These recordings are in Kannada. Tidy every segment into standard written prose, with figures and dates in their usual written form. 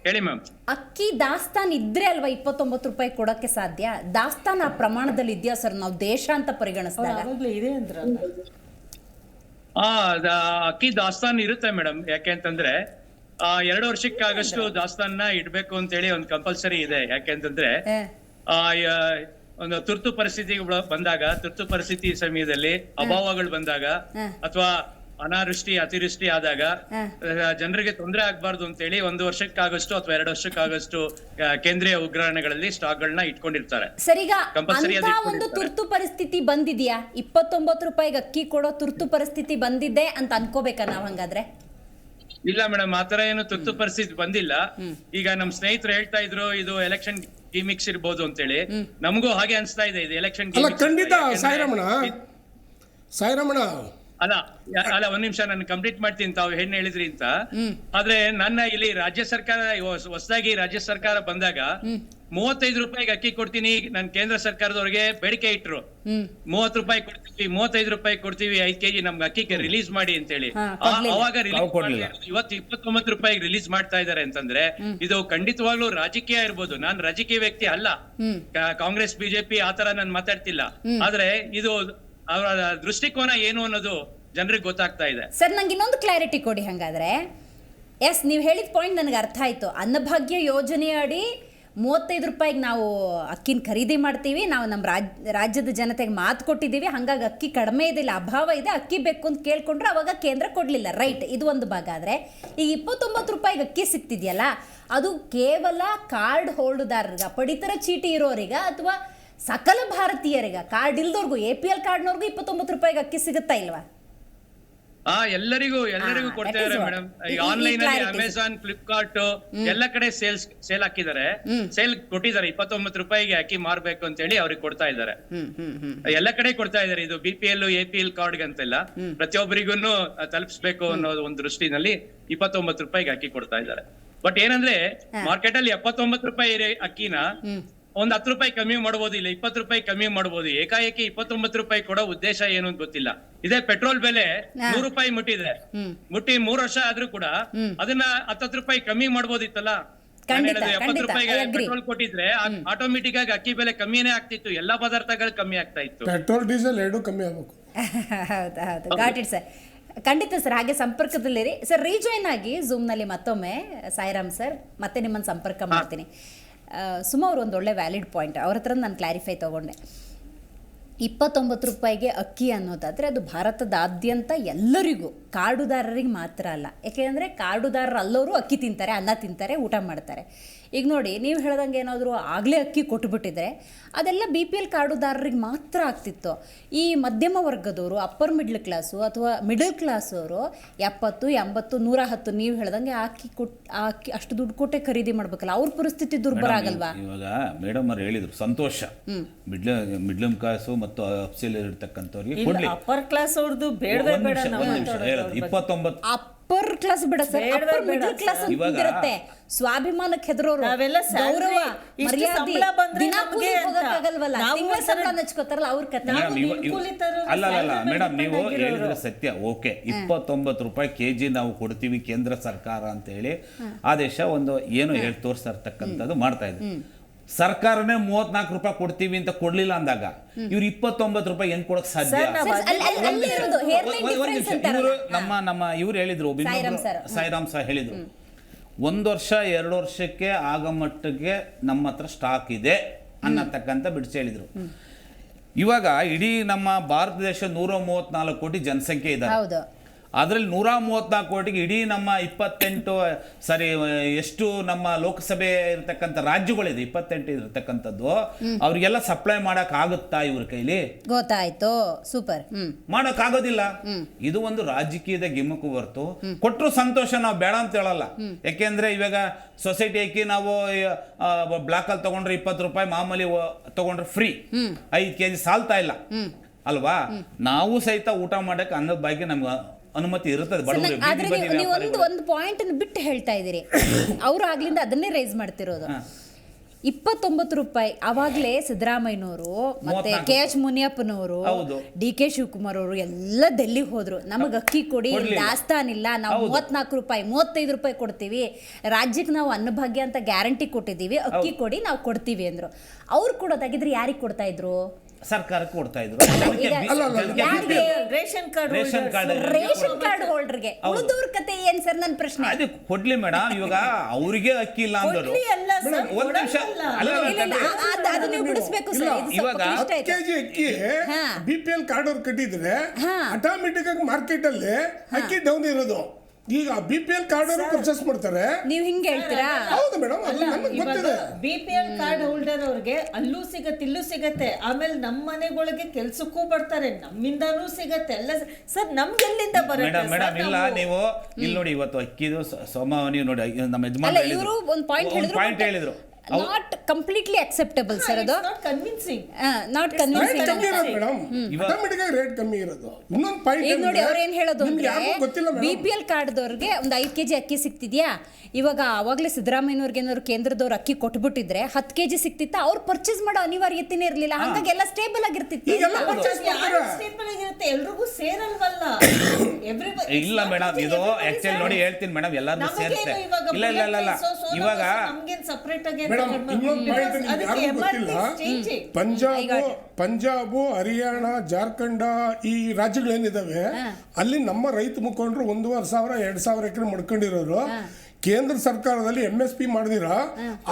ಹೇಳಿ ಮ್ಯಾಮ್. ಅಕ್ಕಿ ದಾಸ್ತಾನು ಇದ್ರೆ ಅಲ್ವಾ 29 ರೂಪಾಯಿ ಕೊಡಕ್ಕೆ ಸಾಧ್ಯ? ದಾಸ್ತಾನು ಆ ಪ್ರಮಾಣದಲ್ಲಿ ಇದೆಯಾ ಸರ್? ನಾವು ದೇಶ ಅಂತ ಪರಿಗಣಿಸಿದಾಗ ಅಕ್ಕಿ ದಾಸ್ತಾನು ಇರುತ್ತೆ ಮೇಡಮ್. ಯಾಕೆ ಅಂತಂದ್ರೆ 2 ವರ್ಷಕ್ಕಾಗಷ್ಟು ದಾಸ್ತಾನ ಇಡ್ಬೇಕು ಅಂತೇಳಿ ಒಂದು ಕಂಪಲ್ಸರಿ ಇದೆ. ಯಾಕೆಂತಂದ್ರೆ ಒಂದು ತುರ್ತು ಪರಿಸ್ಥಿತಿ ಬಂದಾಗ, ತುರ್ತು ಪರಿಸ್ಥಿತಿ ಸಮಯದಲ್ಲಿ ಅಭಾವಗಳು ಬಂದಾಗ ಅಥವಾ ಅನಾವೃಷ್ಟಿ ಅತಿವೃಷ್ಟಿ ಆದಾಗ ಜನರಿಗೆ ತೊಂದರೆ ಆಗ್ಬಾರ್ದು ಅಂತೇಳಿ 1 ವರ್ಷಕ್ಕಾಗಷ್ಟು ಅಥವಾ 2 ವರ್ಷಕ್ಕಾಗಷ್ಟು ಕೇಂದ್ರೀಯ ಉಗ್ರಾಣಗಳಲ್ಲಿ ಸ್ಟಾಕ್ ಗಳನ್ನ ಇಟ್ಕೊಂಡಿರ್ತಾರೆ. ಸರಿಗ ಒಂದು ತುರ್ತು ಪರಿಸ್ಥಿತಿ ಬಂದಿದ್ಯಾ? 29 ರೂಪಾಯಿಗೆ ಅಕ್ಕಿ ಕೊಡೋ ತುರ್ತು ಪರಿಸ್ಥಿತಿ ಬಂದಿದೆ ಅಂತ ಅನ್ಕೋಬೇಕಾ ನಾವ್? ಹಂಗಾದ್ರೆ ಇಲ್ಲ ಮೇಡಮ್, ಆತರ ಏನು ತುರ್ತು ಪರಿಸ್ಥಿತಿ ಬಂದಿಲ್ಲ. ಈಗ ನಮ್ ಸ್ನೇಹಿತರು ಹೇಳ್ತಾ ಇದ್ರು ಇದು ಎಲೆಕ್ಷನ್ ಗಿಮಿಕ್ಸ್ ಇರ್ಬೋದು ಅಂತೇಳಿ. ನಮಗೂ ಹಾಗೆ ಅನ್ಸ್ತಾ ಇದೆ ಇದು ಎಲೆಕ್ಷನ್ ಖಂಡಿತ. ಸಾಯಿರಮಣ ಅಲ್ಲ ಒಂದ್ ನಿಮಿಷ ನಾನು ಕಂಪ್ಲೀಟ್ ಮಾಡ್ತೀನಿ, ತಾವು ಹೆಣ್ಣು ಹೇಳಿದ್ರಿ ಅಂತ. ಆದ್ರೆ ನನ್ನ ಇಲ್ಲಿ ರಾಜ್ಯ ಸರ್ಕಾರ ಹೊಸದಾಗಿ ರಾಜ್ಯ ಸರ್ಕಾರ ಬಂದಾಗ 35 ರೂಪಾಯಿಗೆ ಅಕ್ಕಿ ಕೊಡ್ತೀನಿ, ನಾನು ಕೇಂದ್ರ ಸರ್ಕಾರದವ್ರಿಗೆ ಬೇಡಿಕೆ ಇಟ್ರು. 30 ರೂಪಾಯಿ ಕೊಡ್ತೀವಿ, 35 ರೂಪಾಯಿ ಕೊಡ್ತೀವಿ, 5 kg ನಮ್ಗೆ ಅಕ್ಕಿಗೆ ರಿಲೀಸ್ ಮಾಡಿ ಅಂತೇಳಿ. ಅವಾಗ ಇವತ್ತು 29 ರೂಪಾಯಿಗೆ ರಿಲೀಸ್ ಮಾಡ್ತಾ ಇದಾರೆ ಅಂತಂದ್ರೆ ಇದು ಖಂಡಿತವಾಗ್ಲೂ ರಾಜಕೀಯ ಇರ್ಬೋದು. ನಾನ್ ರಾಜಕೀಯ ವ್ಯಕ್ತಿ ಅಲ್ಲ, ಕಾಂಗ್ರೆಸ್ ಬಿಜೆಪಿ ಆತರ ನಾನು ಮಾತಾಡ್ತಿಲ್ಲ. ಆದ್ರೆ ಇದು ಅವರ ದೃಷ್ಟಿಕೋನ ಏನು ಅನ್ನೋದು ಜನರಿಗೆ ಗೊತ್ತಾಗ್ತಾ ಇದೆ. ಸರ್ ನಂಗೆ ಇನ್ನೊಂದು ಕ್ಲಾರಿಟಿ ಕೊಡಿ ಹಂಗಾದ್ರೆ. ಎಸ್, ನೀವು ಹೇಳಿದ ಪಾಯಿಂಟ್ ನನಗೆ ಅರ್ಥ ಆಯ್ತು. ಅನ್ನಭಾಗ್ಯ ಯೋಜನೆ ಅಡಿ 35 ರೂಪಾಯಿಗೆ ನಾವು ಅಕ್ಕಿನ ಖರೀದಿ ಮಾಡ್ತೀವಿ, ನಾವು ನಮ್ಮ ರಾಜ್ಯದ ಜನತೆಗೆ ಮಾತು ಕೊಟ್ಟಿದ್ದೀವಿ, ಹಾಗಾಗಿ ಅಕ್ಕಿ ಕಡಿಮೆ ಇದೆ, ಇಲ್ಲ ಅಭಾವ ಇದೆ, ಅಕ್ಕಿ ಬೇಕು ಅಂತ ಕೇಳ್ಕೊಂಡ್ರೆ ಅವಾಗ ಕೇಂದ್ರ ಕೊಡಲಿಲ್ಲ, ರೈಟ್? ಇದು ಒಂದು ಭಾಗ. ಆದರೆ ಈಗ 29 ರೂಪಾಯಿಗೆ ಅಕ್ಕಿ ಸಿಗ್ತಿದೆಯಲ್ಲ, ಅದು ಕೇವಲ ಕಾರ್ಡ್ ಹೋಲ್ಡ್ದಾರರಿಗೆ, ಪಡಿತರ ಚೀಟಿ ಇರೋರಿಗೆ ಅಥವಾ ಸಕಲ ಭಾರತೀಯರಿಗೆ, ಕಾರ್ಡ್ ಇಲ್ದವ್ರಿಗೂ, APL ಕಾರ್ಡ್ನವ್ರಿಗೂ 29 ರೂಪಾಯಿಗೆ ಅಕ್ಕಿ ಸಿಗುತ್ತಾ ಇಲ್ವಾ? ಎಲ್ಲರಿಗೂ ಕೊಡ್ತಾ ಇದಾರೆ ಮೇಡಮ್. ಈಗ ಆನ್ಲೈನ್ ಅಲ್ಲಿ ಅಮೆಝಾನ್, ಫ್ಲಿಪ್ಕಾರ್ಟ್ ಎಲ್ಲ ಕಡೆ ಸೇಲ್ ಹಾಕಿದ್ದಾರೆ, ಸೇಲ್ ಕೊಟ್ಟಿದ್ದಾರೆ. 29 ರೂಪಾಯಿಗೆ ಅಕ್ಕಿ ಮಾರ್ಬೇಕು ಅಂತ ಹೇಳಿ ಅವ್ರಿಗೆ ಕೊಡ್ತಾ ಇದ್ದಾರೆ. ಎಲ್ಲ ಕಡೆ ಕೊಡ್ತಾ ಇದಾರೆ. ಇದು BPL APL ಕಾರ್ಡ್ ಅಂತೆಲ್ಲ ಪ್ರತಿಯೊಬ್ಬರಿಗೂ ತಲುಪಿಸ್ಬೇಕು ಅನ್ನೋ ಒಂದು ದೃಷ್ಟಿನಲ್ಲಿ 29 ರೂಪಾಯಿಗೆ ಅಕ್ಕಿ ಕೊಡ್ತಾ ಇದ್ದಾರೆ. ಬಟ್ ಏನಂದ್ರೆ ಮಾರ್ಕೆಟ್ ಅಲ್ಲಿ 79 ರೂಪಾಯಿ ಅಕ್ಕಿನ ಒಂದ್ 10 ರೂಪಾಯಿ ಕಮ್ಮಿ ಮಾಡಬಹುದು, ಇಲ್ಲ 20 ರೂಪಾಯಿ ಕಮ್ಮಿ ಮಾಡಬಹುದು. ಏಕಾಏಕಿ 29 ರೂಪಾಯಿ ಕೊಡೋ ಉದ್ದೇಶ ಏನು ಅಂತ ಗೊತ್ತಿಲ್ಲ. ಇದೇ ಪೆಟ್ರೋಲ್ ಬೆಲೆ 100 ರೂಪಾಯಿ ಮುಟ್ಟಿ 3 ವರ್ಷ ಆದ್ರೂ ಕೂಡ ಅದನ್ನ 10 ರೂಪಾಯಿ ಕಮ್ಮಿ ಮಾಡ್ಬೋದಿತ್ತಲ್ಲ. 70 ರೂಪಾಯಿಗೆ ಪೆಟ್ರೋಲ್ ಕೊಟ್ಟಿದ್ರೆ ಆಟೋಮೆಟಿಕ್ ಆಗಿ ಅಕ್ಕಿ ಬೆಲೆ ಕಮ್ಮಿನೇ ಆಗ್ತಿತ್ತು, ಎಲ್ಲಾ ಪದಾರ್ಥಗಳು ಕಮ್ಮಿ ಆಗ್ತಾ ಇತ್ತು. ಪೆಟ್ರೋಲ್ ಡೀಸೆಲ್ ಎರಡು ಕಮ್ಮಿ ಆಗ್ಬೇಕು. ಹೌದು, ಗಾಟ್ ಇಟ್ ಸರ್. ಖಂಡಿತ ಸರ್, ಹಾಗೆ ಸಂಪರ್ಕದಲ್ಲಿರಿ ಸರ್. ರೀಜಾಯ್ನ್ ಆಗಿ ಝೂಮ್ನಲ್ಲಿ ಮತ್ತೊಮ್ಮೆ ಸಾಯಿರಾಮ್ ಸರ್, ಮತ್ತೆ ನಿಮ್ಮನ್ನು ಸಂಪರ್ಕ ಮಾಡ್ತೀನಿ. ಸುಮಾ ಅವರು ಒಂದು ಒಳ್ಳೆ ವ್ಯಾಲಿಡ್ ಪಾಯಿಂಟ್, ಅವ್ರ ಹತ್ರ ನಾನು ಕ್ಲಾರಿಫೈ ತೊಗೊಂಡೆ. 29 ರೂಪಾಯಿಗೆ ಅಕ್ಕಿ ಅನ್ನೋದಾದರೆ ಅದು ಭಾರತದಾದ್ಯಂತ ಎಲ್ಲರಿಗೂ, ಕಾಡುದಾರರಿಗೆ ಮಾತ್ರ ಅಲ್ಲ. ಯಾಕೆಂದರೆ ಕಾಡುದಾರರು ಅಲ್ಲವರು ಅಕ್ಕಿ ತಿಂತಾರೆ, ಅನ್ನ ತಿಂತಾರೆ, ಊಟ ಮಾಡ್ತಾರೆ. ಈಗ ನೋಡಿ, ನೀವು ಹೇಳ್ದಂಗೆ ಏನಾದರೂ ಆಗಲೇ ಅಕ್ಕಿ ಕೊಟ್ಟುಬಿಟ್ಟಿದ್ರೆ ಅದೆಲ್ಲ BPL ಕಾರ್ಡುದಾರರಿಗೆ ಮಾತ್ರ ಆಗ್ತಿತ್ತು. ಈ ಮಧ್ಯಮ ವರ್ಗದವರು, ಅಪ್ಪರ್ ಮಿಡ್ಲ್ ಕ್ಲಾಸು ಅಥವಾ ಮಿಡಲ್ ಕ್ಲಾಸ್ ಅವರು 70, 80, 110 ನೀವು ಹೇಳ್ದಂಗೆ ಅಕ್ಕಿ ಅಷ್ಟು ದುಡ್ಡು ಕೊಟ್ಟೆ ಖರೀದಿ ಮಾಡ್ಬೇಕಲ್ಲ, ಅವ್ರ ಪರಿಸ್ಥಿತಿ ದುರ್ಬಲ ಆಗಲ್ವಾ? ಇವಾಗ ಮೇಡಮ್ ಅವ್ರು ಹೇಳಿದ್ರು, ಸಂತೋಷ. ಮಿಡ್ಲ್ ಕ್ಲಾಸು ಮತ್ತು ಅಪ್ಸೆಲ್ ಇರ್ತಕ್ಕಂಥವ್ರಿಗೆ ಕೊಡ್ಲಿ. ಅಪ್ಪರ್ ಕ್ಲಾಸ್ ಅವ್ರದ್ದು ಬೇಡ 29 ಅಪ್ಪರ್ ಕ್ಲಾಸ್ ಬಿಡ ಸರ್, ಅಪ್ಪರ್ ಮಿಡಲ್ ಕ್ಲಾಸ್ ಇರುತ್ತೆ. ಸ್ವಾಭಿಮಾನಕ್ಕೆ ಹೆದರೋರು, ಗೌರವ ಮರ್ಯಾದೆ, ದಿನ ಕೂಲಿ ಹೋಗಕ್ಕಾಗಲ್ವಲ್ಲ, ತಿಂಗಳ ಸಂಬಳ ನೆಚ್ಕೋತಾರಲ್ಲ ಅವ್ರ ಕತೆ. ಅಲ್ಲ ಮೇಡಮ್, ನೀವು ಹೇಳಿದ್ರೆ ಸತ್ಯ, ಓಕೆ. 29 ರೂಪಾಯಿ KG ನಾವು ಕೊಡ್ತೀವಿ ಕೇಂದ್ರ ಸರ್ಕಾರ ಅಂತ ಹೇಳಿ ಆದೇಶ ಒಂದು ಏನು ಹೇಳಿ ತೋರಿಸ್ತಾ ಇರ್ತಕ್ಕಂಥದ್ದು ಮಾಡ್ತಾ ಇದೆ. ಸರ್ಕಾರನೇ 34 ರೂಪಾಯಿ ಕೊಡ್ತೀವಿ ಅಂತ ಕೊಡ್ಲಿಲ್ಲ ಅಂದಾಗ ಇವ್ರು 29 ರೂಪಾಯಿ ಹೆಂಗ್ ಕೊಡಕ್ ಸಾಧ್ಯ? ನಮ್ಮ ಇವ್ರು ಹೇಳಿದ್ರು, ಸಾಯಿರಾಮ್ ಸಹ ಹೇಳಿದ್ರು, 1 ವರ್ಷ 2 ವರ್ಷಕ್ಕೆ ಆಗ ಮಟ್ಟಿಗೆ ನಮ್ಮ ಹತ್ರ ಸ್ಟಾಕ್ ಇದೆ ಅನ್ನತಕ್ಕಂಥ ಬಿಡಿಸಿ ಹೇಳಿದ್ರು. ಇವಾಗ ಇಡೀ ನಮ್ಮ ಭಾರತ ದೇಶ 134 ಕೋಟಿ ಜನಸಂಖ್ಯೆ ಇದ್ದಾರೆ. ಅದರಲ್ಲಿ 134 ಕೋಟಿಗೆ ಇಡೀ ನಮ್ಮ 28 ಎಷ್ಟು ನಮ್ಮ ಲೋಕಸಭೆ ಇರತಕ್ಕಂಥ ರಾಜ್ಯಗಳಿದೆ, 28 ಇರತಕ್ಕಂಥದ್ದು, ಅವ್ರಿಗೆಲ್ಲ ಸಪ್ಲೈ ಮಾಡಕ್ ಆಗುತ್ತಾ ಇವ್ರ ಕೈಲಿ? ಗೊತ್ತಾಯ್ತು, ಸೂಪರ್. ಮಾಡಕ್ ಆಗೋದಿಲ್ಲ. ಇದು ಒಂದು ರಾಜಕೀಯದ ಗಿಮ್ಮಕ್ಕು ಹೊರತು ಕೊಟ್ಟರು ಸಂತೋಷ, ನಾವು ಬೇಡ ಅಂತ ಹೇಳಲ್ಲ. ಯಾಕೆಂದ್ರೆ ಇವಾಗ ಸೊಸೈಟಿ ಅಕ್ಕಿ ನಾವು ಬ್ಲಾಕ್ ಅಲ್ಲಿ ತಗೊಂಡ್ರೆ 20 ರೂಪಾಯಿ, ಮಾಮೂಲಿ ತಗೊಂಡ್ರೆ ಫ್ರೀ, 5 kg ಸಾಲ್ತಾ ಇಲ್ಲ ಅಲ್ವಾ? ನಾವು ಸಹಿತ ಊಟ ಮಾಡಕ್ಕೆ ಅನ್ನದ ಬಗ್ಗೆ ನಮ್ಗೆ ಅನುಮತಿ ಇರುತ್ತದೆ. ನೀವು ಒಂದು ಪಾಯಿಂಟ್ ಬಿಟ್ಟು ಹೇಳ್ತಾ ಇದ್ದೀರಿ, ಅವರು ಆಗ್ಲಿಂದ ಅದನ್ನೇ ರೈಸ್ ಮಾಡ್ತಿರೋದು. 29 ರೂಪಾಯಿ ಅವಾಗಲೇ ಸಿದ್ದರಾಮಯ್ಯನವರು ಮತ್ತೆ 34. ಕೆ ಎಚ್ ಮುನಿಯಪ್ಪನವರು ಹೌದು. ಡಿ ಕೆ ಶಿವಕುಮಾರ್ ಅವರು ಎಲ್ಲ ಡೆಲ್ಲಿಗೆ ಹೋದ್ರು, ನಮಗೆ ಅಕ್ಕಿ ಕೊಡಿ, ಕೊಡ್ಲಿಲ್ಲ. ದಾಸ್ತಾನ್ ಇಲ್ಲ, ನಾವು ಹೌದು. 34 ರೂಪಾಯಿ 35 ರೂಪಾಯಿ ಕೊಡ್ತೀವಿ, ರಾಜ್ಯಕ್ಕೆ ನಾವು ಅನ್ನಭಾಗ್ಯ ಅಂತ ಗ್ಯಾರಂಟಿ ಕೊಟ್ಟಿದ್ದೀವಿ, ಅಕ್ಕಿ ಕೊಡಿ ನಾವು ಕೊಡ್ತೀವಿ ಅಂದ್ರು. ಅವ್ರು ಕೊಡೋದಾಗಿದ್ರೆ ಯಾರಿಗೆ ಕೊಡ್ತಾ ಇದ್ರು? ಸರ್ಕಾರಕ್ಕೆ ಕೊಡ್ತಾ ಇದ್ರು. ಯಾರಿಗೆ? Ration card ration card ration card ಹೋಲ್ಡರ್ಗೆ. ಉಳಿದವ್ರ ಕತೆ ಏನ್ ಸರ್ ನನ್ನ ಪ್ರಶ್ನೆ? ಅದು ಕೊಡ್ಲಿ ಮೇಡಮ್. ಇವಾಗ ಅವ್ರಿಗೆ ಅಕ್ಕಿ ಇಲ್ಲ ಅಂದರು. ಕೊಡ್ಲಿ ಅಲ್ಲ ಸರ್, ಒಂದ್ ನಿಮಿಷ ಕೊಡಲ್ಲ. ಅಲ್ಲ, ಅಲ್ಲ, ಇಲ್ಲ, ಇಲ್ಲ, ಅದು ನೀವು ಬಿಡಿಸ್ಬೇಕು ಸರ್, ಇದು ಸ್ವಲ್ಪ ಇವಾಗ ಕ್ಲಿಷ್ಟ ಆಯ್ತು. ಕೆಜಿ ಅಕ್ಕಿ ಹಾ. BPL ಕಾರ್ಡ್ ಅವ್ರು ಕಟ್ಟಿದ್ರೆ ಹಾ. ಆಟೋಮೆಟಿಕ್ ಆಗಿ ಮಾರ್ಕೆಟ್ ಅಲ್ಲಿ ಅಕ್ಕಿ ಡೌನ್ ಇರೋದು. ಈಗ BPL ಕಾರ್ಡ್ ಅವರು ಪರ್ಚೇಸ್ ಮಾಡ್ತಾರೆ. ನೀವು ಹಿಂಗೆ ಹೇಳ್ತೀರಾ? ಹೌದು ಮೇಡಮ್, ಅದು ನನಗೆ ಗೊತ್ತಿದೆ. BPL ಕಾರ್ಡ್ ಹೋಲ್ಡರ್ ಅವ್ರಿಗೆ ಅಲ್ಲೂ ಸಿಗತ್ತೆ, ಇಲ್ಲೂ ಸಿಗತ್ತೆ, ಆಮೇಲೆ ನಮ್ಮ ಮನೆಗಳಿಗೆ ಕೆಲ್ಸಕ್ಕೂ ಬರ್ತಾರೆ, ನಮ್ಮಿಂದಾನೂ ಸಿಗತ್ತೆ ಎಲ್ಲ. ಸರ್ ನಮ್ಗೆ ಎಲ್ಲಿಂದ ಬರುತ್ತೆ ಮೇಡಮ್ ಇಲ್ಲ, ನೀವು ಇಲ್ಲಿ ನೋಡಿ, ಇವತ್ತು ಅಕ್ಕಿದು ಸೋಮ ನೀವು ನೋಡಿ, ನಮ್ಮ ಅಲ್ಲ, ಯಜಮಾನ್ ಇವರು ಒಂದು ಪಾಯಿಂಟ್ ಹೇಳಿದ್ರು, ನಾಟ್ ಕಂಪ್ಲೀಟ್ಲಿ ಅಕ್ಸೆಪ್ಟಬಲ್ ಸರ್ ಅದು. Convincing not rate convincing. ಕಮ್ಮಿ ಇರೋದು ಮೇಡಮ್, ಆಟೋಮೆಟಿಕ್ ಆಗಿ ರೇಟ್ ಕಮ್ಮಿ ಇರೋದು. ಇನ್ನೊಂದು ಪಾಯಿಂಟ್ ಈಗ ನೋಡಿ ಅವ್ರು ಏನ್ ಹೇಳೋದು ಅಂದ್ರೆ, ಯಾರಿಗೂ ಗೊತ್ತಿಲ್ಲ ಮೇಡಮ್. BPL ಕಾರ್ಡ್ದವ್ರಿಗೆ ಒಂದು 5 kg ಅಕ್ಕಿ ಸಿಕ್ತಿದ್ಯಾ, ಇವಾಗ ಅವಾಗಲೇ ಸಿದ್ದರಾಮಯ್ಯನವ್ರಿಗೆ ಏನಾದ್ರು ಕೇಂದ್ರದವ್ರು ಅಕ್ಕಿ ಕೊಟ್ಬಿಟ್ಟಿದ್ರೆ 10 kg ಸಿಕ್ತಿತ್ತ, ಅವ್ರು ಪರ್ಚೇಸ್ ಮಾಡೋ ಅನಿವಾರ್ಯತೆನೇ ಇರಲಿಲ್ಲ, ಹಂಗಾಗಿ ಎಲ್ಲ ಸ್ಟೇಬಲ್ ಆಗಿರ್ತಿತ್ತು. ಈಗೆಲ್ಲ purchase ಮಾಡ್ತಾರೆ. ಸ್ಟೇಬಲ್ ಆಗಿರುತ್ತೆ, ಎಲ್ರಿಗೂ ಸೇರಲ್ವಲ್ಲ. ಇಲ್ಲ ಮೇಡಮ್, ಇದು ಆಕ್ಚುಲಿ ನೋಡಿ ಹೇಳ್ತೀನಿ ಮೇಡಮ್, ಎಲ್ಲಾರು ಸೇರುತ್ತೆ. ಇಲ್ಲ ಇಲ್ಲ ಇಲ್ಲ ಇಲ್ಲ, ಇವಾಗ ನಮ್ಗೇನ್ ಸಪರೇಟ್ ಆಗಿ ಮೇಡಮ್ ಇನ್ನೊಂದು ಪಾಯಿಂಟ್ ನಿಮ್ಗೆ ಯಾರಿಗೂ ಗೊತ್ತಿಲ್ಲ. ಪಂಜಾಬು, ಹರಿಯಾಣ, ಜಾರ್ಖಂಡ್ ಈ ರಾಜ್ಯಗಳೇನಿದಾವೆ ಅಲ್ಲಿ ನಮ್ಮ ರೈತ ಮುಖಂಡರು 1,500 2,000 ಎಕರೆ ಮಾಡ್ಕೊಂಡಿರೋರು ಕೇಂದ್ರ ಸರ್ಕಾರದಲ್ಲಿ MSP ಮಾಡಿದಿರ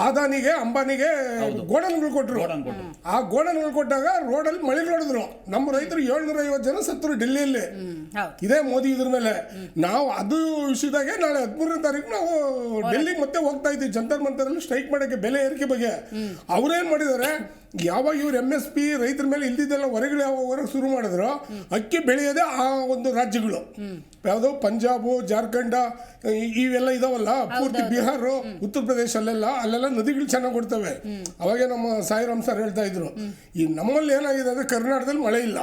ಅದಾನಿಗೆ ಅಂಬಾನಿಗೆ ಗೋಡನ್ಗಳು ಕೊಟ್ಟರು. ಆ ಗೋಡನ್ಗಳು ಕೊಟ್ಟಾಗ ರೋಡಲ್ಲಿ ಮಳೆ ನೋಡಿದ್ರು, ನಮ್ಮ ರೈತರು 750 ಜನ ಸತ್ತರು ಡೆಲ್ಲಿಯಲ್ಲಿ. ಇದೇ ಮೋದಿ ಇದ್ರ ಮೇಲೆ ನಾವು ಅದು ವಿಷಯದಾಗೆ ನಾಳೆ 13ನೇ ತಾರೀಕು ನಾವು ಡೆಲ್ಲಿಗೆ ಮತ್ತೆ ಹೋಗ್ತಾ ಇದ್ದೀವಿ ಜಂತರ್ ಮಂತರಲ್ಲಿ ಸ್ಟ್ರೈಕ್ ಮಾಡೋಕ್ಕೆ, ಬೆಲೆ ಏರಿಕೆ ಬಗ್ಗೆ. ಅವ್ರೇನ್ ಮಾಡಿದ್ದಾರೆ, ಯಾವಾಗ ಇವ್ರು MSP ರೈತರ ಮೇಲೆ ಇಲ್ದಿದ್ದೆಲ್ಲ ಹೊರಗಡೆ ಯಾವಾಗ ಶುರು ಮಾಡಿದ್ರು, ಅಕ್ಕಿ ಬೆಳೆಯೋದೇ ಆ ಒಂದು ರಾಜ್ಯಗಳು ಯಾವುದು ಪಂಜಾಬು, ಜಾರ್ಖಂಡ ಇವೆಲ್ಲ ಇದಾವಲ್ಲ, ಪೂರ್ತಿ ಬಿಹಾರ, ಉತ್ತರ ಪ್ರದೇಶ ಅಲ್ಲೆಲ್ಲ ನದಿಗಳು ಚೆನ್ನಾಗಿ ಕೊಡ್ತವೆ. ಅವಾಗೆ ನಮ್ಮ ಸಾಯಿರಾಮ್ ಸರ್ ಹೇಳ್ತಾ ಇದ್ರು, ಈ ನಮ್ಮಲ್ಲಿ ಏನಾಗಿದೆ ಅಂದ್ರೆ ಕರ್ನಾಟಕದಲ್ಲಿ ಮಳೆ ಇಲ್ಲ,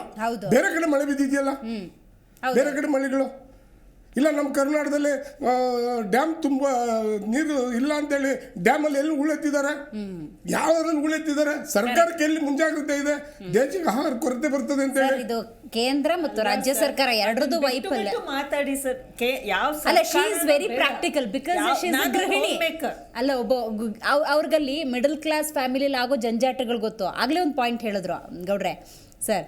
ಬೇರೆ ಕಡೆ ಮಳೆ ಬಿದ್ದಿದೆಯಲ್ಲ, ಬೇರೆ ಕಡೆ ಮಳೆಗಳು ಇಲ್ಲ. ನಮ್ಮ ಕರ್ನಾಟಕದಲ್ಲಿ ಡ್ಯಾಮ್ ತುಂಬ ನೀರು ಇಲ್ಲ ಅಂತೇಳಿ ಡ್ಯಾಮಲ್ಲಿ ಎಲ್ಲಿ ಉಳೆತ್ತಿದ್ದಾರೆ, ಯಾವ್ದ್ರಲ್ಲಿ ಉಳೆತ್ತಿದ್ದಾರೆ? ಸರ್ಕಾರಕ್ಕೆ ಎಲ್ಲಿ ಮುಂಜಾಗ್ರತೆ ಇದೆ, ದೇಶಕ್ಕೆ ಆಹಾರ ಕೊರತೆ ಬರ್ತದೆ ಅಂತ ಹೇಳಿ. ಇದು ಕೇಂದ್ರ ಮತ್ತು ರಾಜ್ಯ ಸರ್ಕಾರ ಎರಡರದ್ದು ವೈಫಲ್ಯ. ಮಾತಾಡಿ ಸರ್, ಯಾವ ಅಲ್ಲ, she is very practical because she is ಗೃಹಿಣಿ. ಅಲ್ಲ, ಅವ್ರಿಗಲ್ಲಿ ಮಿಡಲ್ ಕ್ಲಾಸ್ ಫ್ಯಾಮಿಲಿಲಿ ಆಗೋ ಜಂಜಾಟಗಳು ಗೊತ್ತು. ಆಗ್ಲೇ ಒಂದು ಪಾಯಿಂಟ್ ಹೇಳಿದ್ರು ಗೌಡ್ರೆ ಸರ್,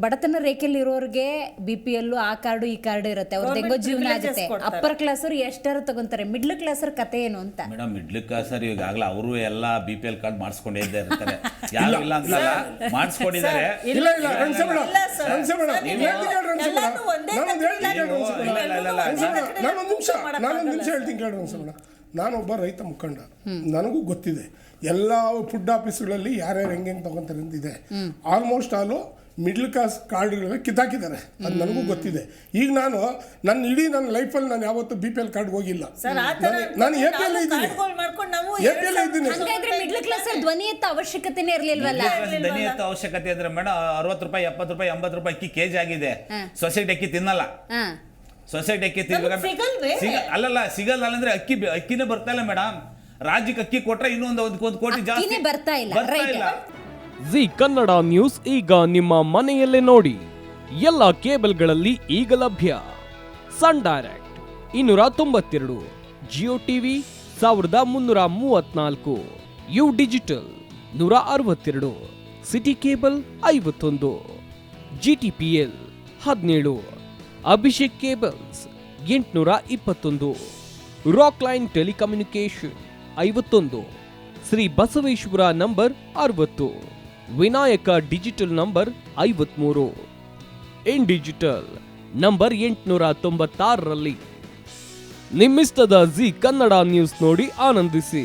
ಬಡತನ ರೇಖೆಯಲ್ಲಿ ಇರೋರಿಗೆ BPL ಆ ಕಾರ್ಡು ಈ ಕಾರ್ಡು ಇರುತ್ತೆ, ಅವ್ರ ಹೆಂಗೋ ಜೀವನ ಆಗುತ್ತೆ. ಅಪ್ಪರ್ ಕ್ಲಾಸ್ ಅವ್ರು ಎಷ್ಟಾರು ತಗೊಂತಾರೆ, ಮಿಡ್ಲ್ ಕ್ಲಾಸ್ ಅವ್ರ ಕತೆ ಏನು ಅಂತ. ಮೇಡಮ್ ಮಿಡ್ಲ್ ಕ್ಲಾಸ್ ಅವ್ರು ಈಗಾಗಲೇ ಅವರು ಎಲ್ಲ BPL ಕಾರ್ಡ್ ಮಾಡಿಸ್ಕೊಂಡೇ ಇರ್ತಾರೆ, ಯಾರು ಇಲ್ಲ ಅಂತಲ್ಲ, ಮಾಡಿಸ್ಕೊಂಡಿದ್ದಾರೆ. ನಾನೊಂದು ನಿಮಿಷ ಹೇಳ್ತೀನಿ ಕೇಳಿ ಮೇಡಮ್. ನಾನೊಬ್ಬ ರೈತ ಮುಖಂಡ, ನನಗೂ ಗೊತ್ತಿದೆ ಎಲ್ಲ ಫುಡ್ ಆಫೀಸ್ಗಳಲ್ಲಿ ಯಾರ್ಯಾರು ಹೆಂಗೆ ತಗೊಂತಾರೆ ಅಂತಿದೆ. ಆಲ್ಮೋಸ್ಟ್ ಆಲು ಮಿಡ್ಲ್ ಕ್ಲಾಸ್ ಕಾರ್ಡ್ಗಳನ್ನ ಕಿತ್ತಾಕಿದ್ದಾರೆ, ಅದು ನನಗೂ ಗೊತ್ತಿದೆ. ಈಗ ನನ್ನ ಇಡೀ ಲೈಫಲ್ಲಿ ನಾನು ಯಾವತ್ತೂ BPL ಕಾರ್ಡ್ ಹೋಗಿಲ್ಲ. ನಾನು APL ಇದ್ದೀನಿ. ಮಿಡ್ಲ್ ಕ್ಲಾಸ್ ಧ್ವನಿ ಎತ್ತ ಅವಶ್ಯಕತೆನೇ ಇರಲಿಲ್ವಲ್ಲ. ಧ್ವನಿ ಎತ್ತ ಅವಶ್ಯಕತೆ ಅಂದ್ರೆ ಮೇಡಮ್ 60 ರೂಪಾಯಿ 70 ರೂಪಾಯಿ 80 ರೂಪಾಯಿ ಅಕ್ಕಿ ಕೆಜಿ ಆಗಿದೆ. ಸೊಸೈಟಿ ಅಕ್ಕಿ ತಿನ್ನಲ್ಲ, ಸೊಸೈಟಿ ಅಕ್ಕಿ ಅಲ್ಲಲ್ಲ ಸಿಗಲ್ಲ ಅಂದ್ರೆ ಅಕ್ಕಿನೇ ಬರ್ತಾ ಇಲ್ಲ ಮೇಡಮ್. ರಾಜ್ಯಕ್ಕೆ ಅಕ್ಕಿ ಕೊಟ್ರೆ ಇನ್ನೊಂದು 1 ಕೋಟಿ ಜಾಸ್ತಿ ಬರ್ತಾ ಇಲ್ಲ. ಜಿ ಕನ್ನಡ ನ್ಯೂಸ್ ಈಗ ನಿಮ್ಮ ಮನೆಯಲ್ಲೇ ನೋಡಿ. ಎಲ್ಲ ಕೇಬಲ್ಗಳಲ್ಲಿ ಈಗ ಲಭ್ಯ. Sun Direct 292, Jio TV 1334, U digital 162, City Cable 51, GTPL 17, Abhishek cables 821, Rockline telecommunication 51, Shri Basaveshwara number 60, Vinayaka digital number 53, in digital number 896ರಲ್ಲಿ. ನಿಮ್ಮಿಸ್ತದ ಜಿ ಕನ್ನಡ ನ್ಯೂಸ್ ನೋಡಿ ಆನಂದಿಸಿ.